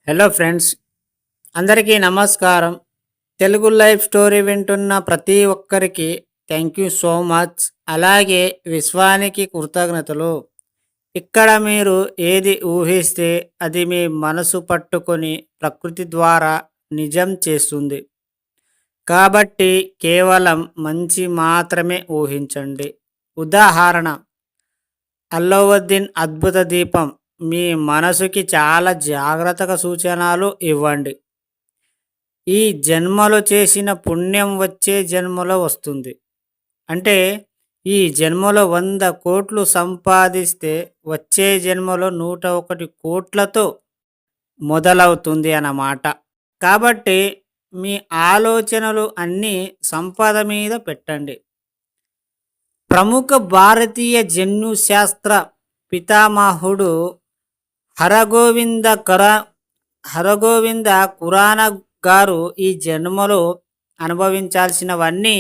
Hello friends, అందరికీ నమస్కారం. Telugu life story వింటున్న ప్రతి ఒక్కరికి థ్యాంక్ యూ సో మచ్. అలాగే విశ్వానికి కృతజ్ఞతలు. ఇక్కడ మీరు ఏది ఊహిస్తే అది మీ మనసు పట్టుకొని ప్రకృతి ద్వారా నిజం చేస్తుంది. కాబట్టి కేవలం మంచి మాత్రమే ఊహించండి. ఉదాహరణ, అల్లావుద్దీన్ అద్భుత దీపం. మీ మనసుకి చాలా జాగ్రత్తగా సూచనలు ఇవ్వండి. ఈ జన్మలో చేసిన పుణ్యం వచ్చే జన్మలో వస్తుంది. అంటే ఈ జన్మలో 100 కోట్లు సంపాదిస్తే వచ్చే జన్మలో 101 కోట్లతో మొదలవుతుంది అన్నమాట. కాబట్టి మీ ఆలోచనలు అన్నీ సంపద మీద పెట్టండి. ప్రముఖ భారతీయ జన్యు శాస్త్ర పితామహుడు హరగోవింద ఖురానా గారు ఈ జన్మలో అనుభవించాల్సినవన్నీ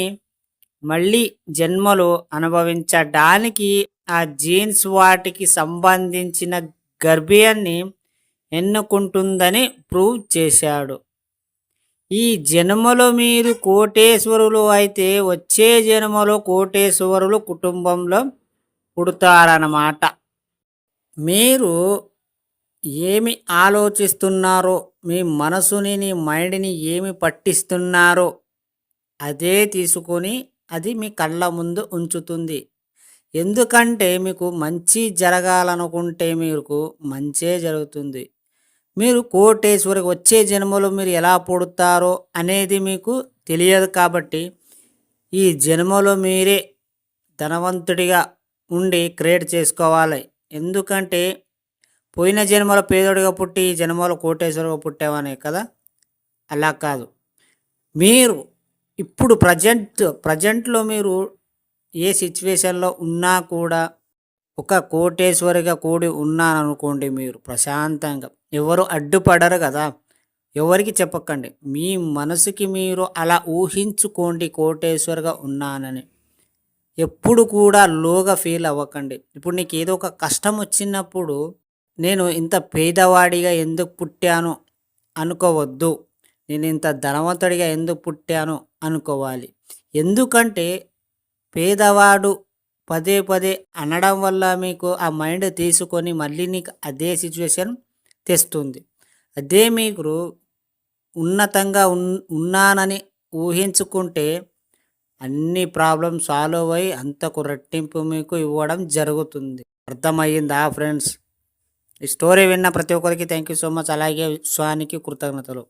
మళ్ళీ జన్మలో అనుభవించడానికి ఆ జీన్స్ వాటికి సంబంధించిన గర్భియాన్ని ఎన్నుకుంటుందని ప్రూవ్ చేశాడు. ఈ జన్మలో మీరు కోటేశ్వరులు అయితే వచ్చే జన్మలో కోటేశ్వరులు కుటుంబంలో పుడతారన్నమాట. మీరు ఏమి ఆలోచిస్తున్నారో, మీ మనసుని, నీ మైండ్ని ఏమి పట్టిస్తున్నారో అదే తీసుకొని అది మీ కళ్ళ ముందు ఉంచుతుంది. ఎందుకంటే మీకు మంచి జరగాలనుకుంటే మీకు మంచే జరుగుతుంది. మీరు కోటేశ్వరికి వచ్చే జన్మలో మీరు ఎలా పుడతారో అనేది మీకు తెలియదు. కాబట్టి ఈ జన్మలో మీరే ధనవంతుడిగా ఉండి క్రియేట్ చేసుకోవాలి. ఎందుకంటే పోయిన జన్మలో పేదోడిగా పుట్టి ఈ జన్మలో కోటేశ్వరుగా పుట్టావనే కదా. అలా కాదు. మీరు ఇప్పుడు ప్రజెంట్లో మీరు ఏ సిచ్యువేషన్లో ఉన్నా కూడా ఒక కోటేశ్వరిగా కూడి ఉన్నాననుకోండి, మీరు ప్రశాంతంగా ఎవరు అడ్డుపడరు కదా. ఎవరికి చెప్పకండి. మీ మనసుకి మీరు అలా ఊహించుకోండి కోటేశ్వరిగా ఉన్నానని. ఎప్పుడు కూడా లోగా ఫీల్ అవ్వకండి. ఇప్పుడు నీకు ఏదో ఒక కష్టం వచ్చినప్పుడు నేను ఇంత పేదవాడిగా ఎందుకు పుట్టాను అనుకోవద్దు. నేను ఇంత ధనవంతుడిగా ఎందుకు పుట్టాను అనుకోవాలి. ఎందుకంటే పేదవాడు పదే పదే అనడం వల్ల మీకు ఆ మైండ్ తీసుకొని మళ్ళీ నీకు అదే సిచ్యువేషన్ తెస్తుంది. అదే మీరు ఉన్నతంగా ఉన్నానని ఊహించుకుంటే అన్ని ప్రాబ్లమ్స్ సాల్వ్ అయ్యి అంతకు రెట్టింపు మీకు ఇవ్వడం జరుగుతుంది. అర్థమయ్యిందా ఫ్రెండ్స్? ఈ స్టోరీ విన్న ప్రతి ఒక్కరికి థ్యాంక్ యూ సో మచ్. అలాగే విశ్వానికి కృతజ్ఞతలు.